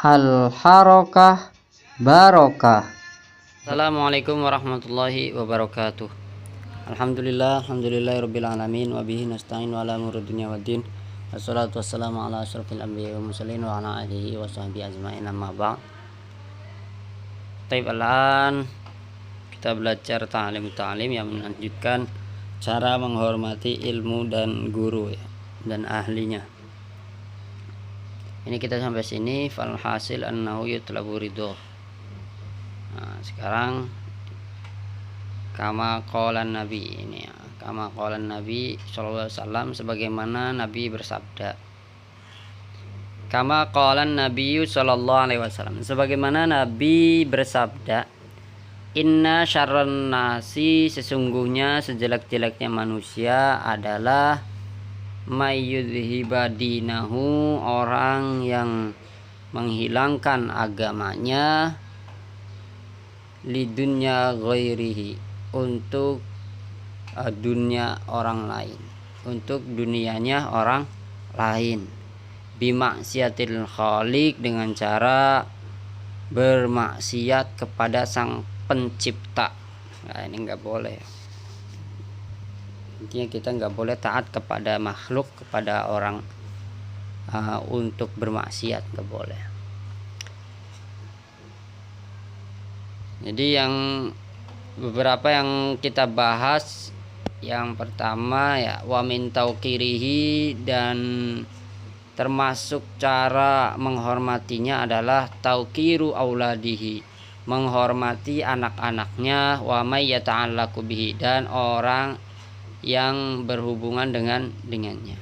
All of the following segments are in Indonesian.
Hal harokah barokah. Assalamualaikum warahmatullahi wabarakatuh. Alhamdulillahirabbil alamin wa bihi nasta'in wa ala umuri dunya waddin. Wassalatu wassalamu ala asyrofil anbiya'i wal mursalin wa ala alihi wa sahbihi ajmain, amma ba'd. Taib alan kita belajar ta'lim yang melanjutkan cara menghormati ilmu dan guru dan ahlinya. Ini kita sampai sini, fal hasil annahu yutlabu ridho. Nah, sekarang kama qalan nabi ini ya. Kama qalan nabi sallallahu alaihi wasallam, sebagaimana nabi bersabda. Kama qalan nabi sallallahu alaihi wasallam, sebagaimana nabi bersabda, inna syarran nasi, sesungguhnya sejelek-jeleknya manusia adalah mayyudhiba dinahu, orang yang menghilangkan agamanya, lidunya ghairihi, untuk dunia orang lain, untuk dunianya orang lain, bimaksiatil khaliq, dengan cara bermaksiat kepada sang pencipta. Nah, ini nggak boleh. Intinya kita nggak boleh taat kepada makhluk, kepada orang untuk bermaksiat, nggak boleh. Jadi yang beberapa yang kita bahas, yang pertama ya wa min tauqirihi, dan termasuk cara menghormatinya adalah tauqiru auladihi, menghormati anak-anaknya, wa may yata'allaqu bihi, dan orang yang berhubungan dengannya.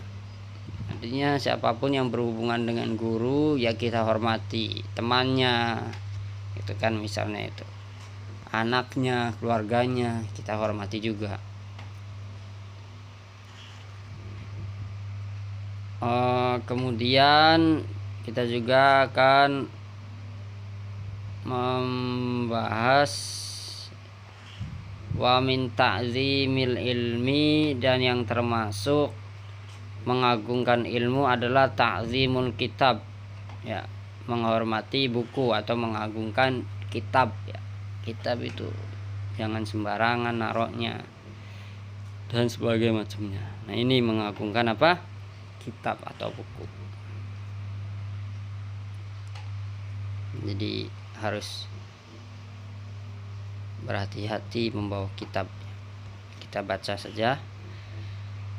Artinya siapapun yang berhubungan dengan guru ya kita hormati, temannya itu kan, misalnya itu anaknya, keluarganya kita hormati juga. Kemudian kita juga akan membahas wa min ta'zimil ilmi, dan yang termasuk mengagungkan ilmu adalah ta'zimul kitab ya, menghormati buku atau mengagungkan kitab ya. Kitab itu jangan sembarangan naruhnya dan sebagainya macamnya. Nah, ini mengagungkan apa? Kitab atau buku. Jadi harus berhati-hati membawa kitab. Kita baca saja.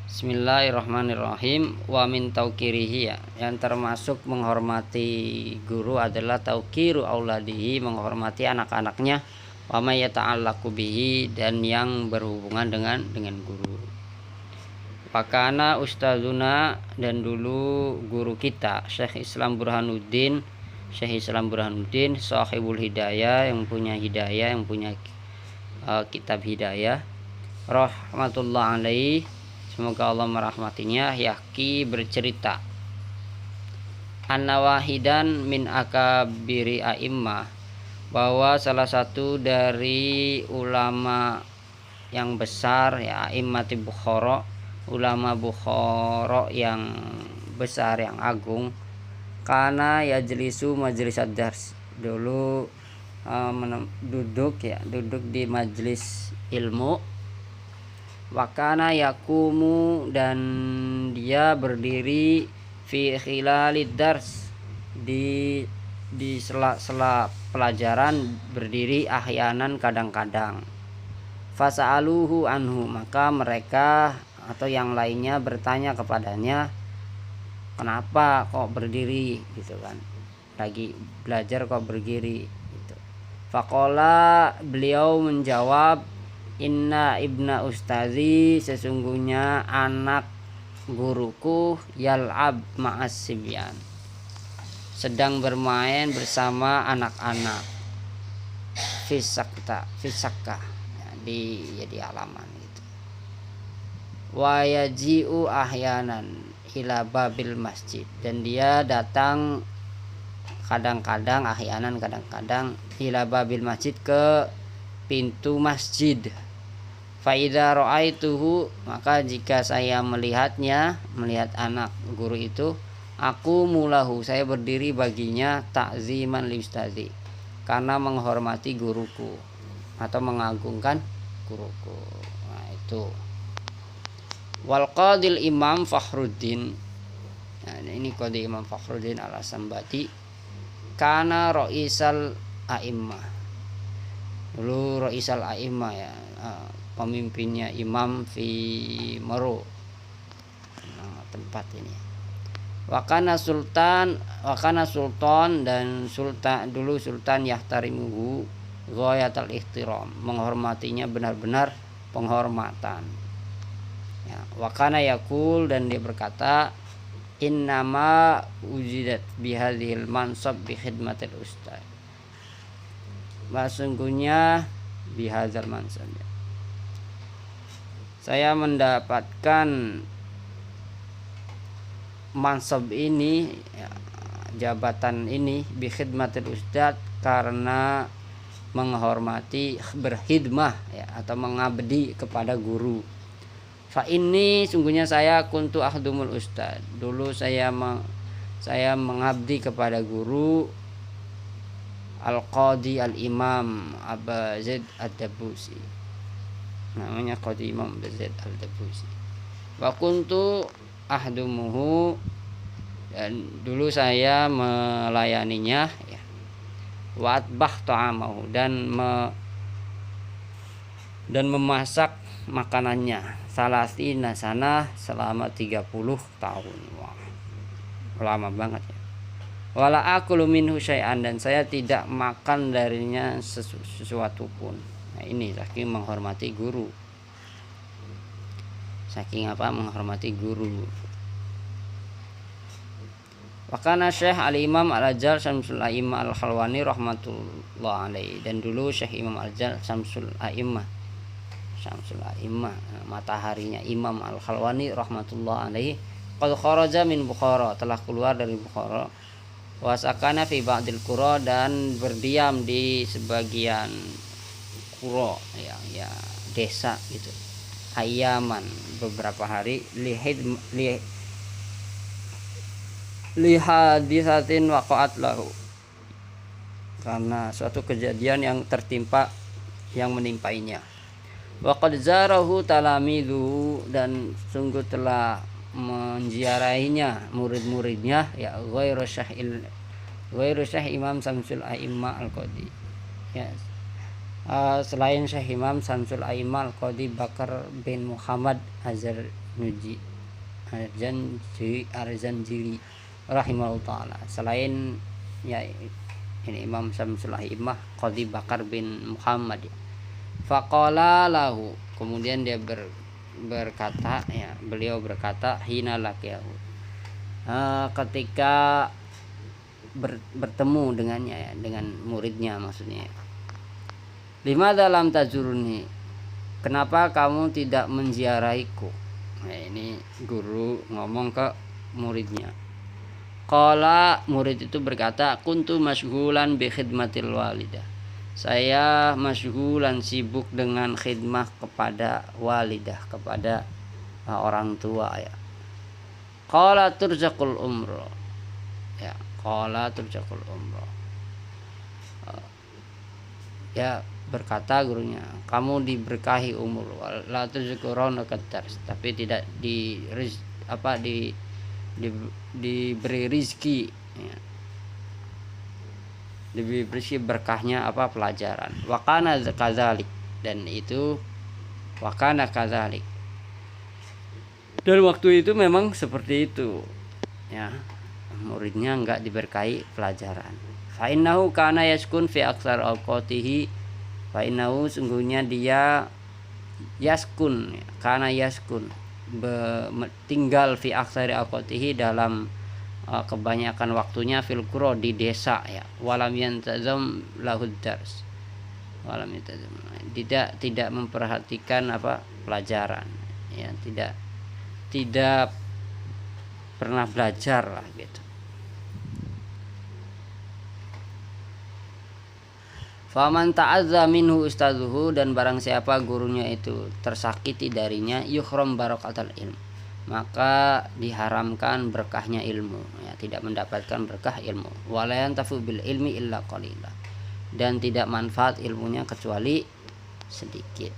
Bismillahirrahmanirrahim. Wa min tauqirihi ya, yang termasuk menghormati guru adalah tauqiru auladihi, menghormati anak-anaknya, wa may yata'allaqu bihi, dan yang berhubungan dengan guru. Pakana ustazuna, dan dulu guru kita Syekh Islam Burhanuddin sahibul hidayah, yang punya hidayah, yang punya kitab hidayah, rahmatullah alaih, semoga Allah merahmatinya, yahki, bercerita, an-nawahidan min akabiri a'immah, bahwa salah satu dari ulama yang besar ya, a'immati Bukhara, ulama Bukhara yang besar, yang agung, karena yajlisu majlis ad-dars, dulu duduk di majlis ilmu, wakana yakumu, dan dia berdiri, fi khilalid dars, di sela-sela pelajaran berdiri, ahyanan, kadang-kadang, fasa'aluhu anhu, maka mereka atau yang lainnya bertanya kepadanya, kenapa kok berdiri gitu kan, lagi belajar kok berdiri gitu. Faqala, beliau menjawab, inna ibna ustazi, sesungguhnya anak guruku, yal'ab ma'as sibyan, sedang bermain bersama anak-anak, fisakka ya, di halaman gitu. Wa yaji'u ahyanan ila babil masjid, dan dia datang kadang-kadang, ahyanan kadang-kadang, ila babil masjid, ke pintu masjid. Fa idza ra'aituhu, maka jika saya melihat anak guru itu, Aku mulahu, saya berdiri baginya ta'ziman li ustazi, karena menghormati guruku atau mengagungkan guruku. Nah, itu. Wal qadil Imam Fakhruddin. Nah, ini qadi Imam Fakhruddin Al-Asambati. Kana raisal a'immah. Dulu raisal a'immah ya, pemimpinnya imam fi Meru. Nah, tempat ini. Wakana sultan dan dulu sultan yahtarimuhu ghayatal ihtiram, menghormatinya benar-benar penghormatan. Ya, wakana yakul, dan dia berkata, innama ujidat bihadhil mansab bi khidmatil ustaz. Sesungguhnya bihadzal mansab, saya mendapatkan mansab ini, ya, jabatan ini bi khidmatil ustaz, karena menghormati, berkhidmah ya, atau mengabdi kepada guru. Fa ini sungguhnya saya kuntu akhdumul ustaz, dulu saya mengabdi kepada guru al-qadi al-imam Aba Zaid ad-Dabusi, namanya qadi Imam Aba Zaid ad-Dabusi. Wa kuntu ahdumuhu, dan dulu saya melayaninya ya. Wa atbah ta'amahu, dan memasak makanannya, salasina sana, selama 30 tahun. Wah, lama banget ya. Wala akulu minhu syai'an, dan saya tidak makan darinya sesuatu pun. Nah, ini saking menghormati guru. Saking apa? Menghormati guru. Wakana Syekh Al-Imam Al-Ajal Syamsul A'immah Al-Khalwani rahmatullah alaihi, dan dulu Syekh Imam Al-Ajal Syamsul A'immah, mataharinya Imam Al-Khalwani rahmatullah alaihi, qad kharaja min Bukhara, telah keluar dari Bukhara, wasakana fi ba'dil qura, dan berdiam di sebagian qura ya desa gitu, ayaman, beberapa hari, lihadisatin waqa'at lahu, karena suatu kejadian yang menimpainya. Wa qad zarahu talamidu, dan sungguh telah menziarahinya murid-muridnya ya, ghairu Syekh Imam Samsul A'immah Al-Qadi ya, selain Syekh Imam Samsul A'immah Al-Qadi Bakar bin Muhammad Arzanjili rahimahullah ta'ala, selain ya ini Imam Samsul A'immah Qadi Bakar bin Muhammad ya. Faqala lahu, kemudian dia berkata ya, beliau berkata, hina laqiyahu, ketika bertemu dengannya ya, dengan muridnya maksudnya. Lima dalam tajuruni, kenapa kamu tidak menziarahiku? Nah, ini guru ngomong ke muridnya. Qala, murid itu berkata, kuntu masyghulan bi khidmatil walidah, saya masyghulan, sibuk dengan khidmah kepada walidah, kepada orang tua ya. Qala turzaqul umra ya, qala turzaqul umra ya, berkata gurunya, kamu diberkahi umur, la tuzkuruna kadars, tapi tidak diberi rizki ya, diberi berkahnya apa, pelajaran. Wakana kadzalik, dan itu wakana kadzalik, dan waktu itu memang seperti itu ya, muridnya enggak diberkahi pelajaran. Fa innahu kana yaskun fi aktsar awqatihi, fa innahu sungguhnya dia yaskun, kana yaskun, tinggal fi aktsari awqatihi, dalam kebanyakan waktunya fil qura, di desa ya. Walam yantazam lahud dars, walam yantazam, tidak memperhatikan apa, pelajaran ya, tidak pernah belajar lah gitu. Faman ta'azza minhu ustazuhu, dan barang siapa gurunya itu tersakiti darinya, yukhram barakatul ilm, maka diharamkan berkahnya ilmu, ya, tidak mendapatkan berkah ilmu. Wala yantafu bil ilmi illa qalila, dan tidak manfaat ilmunya kecuali sedikit.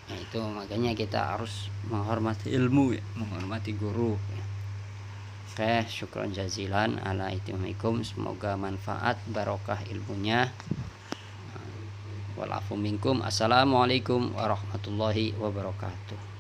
Nah, itu makanya kita harus menghormati ilmu, ya, menghormati guru, ya. Oke, syukran jazilan ala itimikum, semoga manfaat barokah ilmunya. Walafu minkum. Assalamualaikum warahmatullahi wabarakatuh.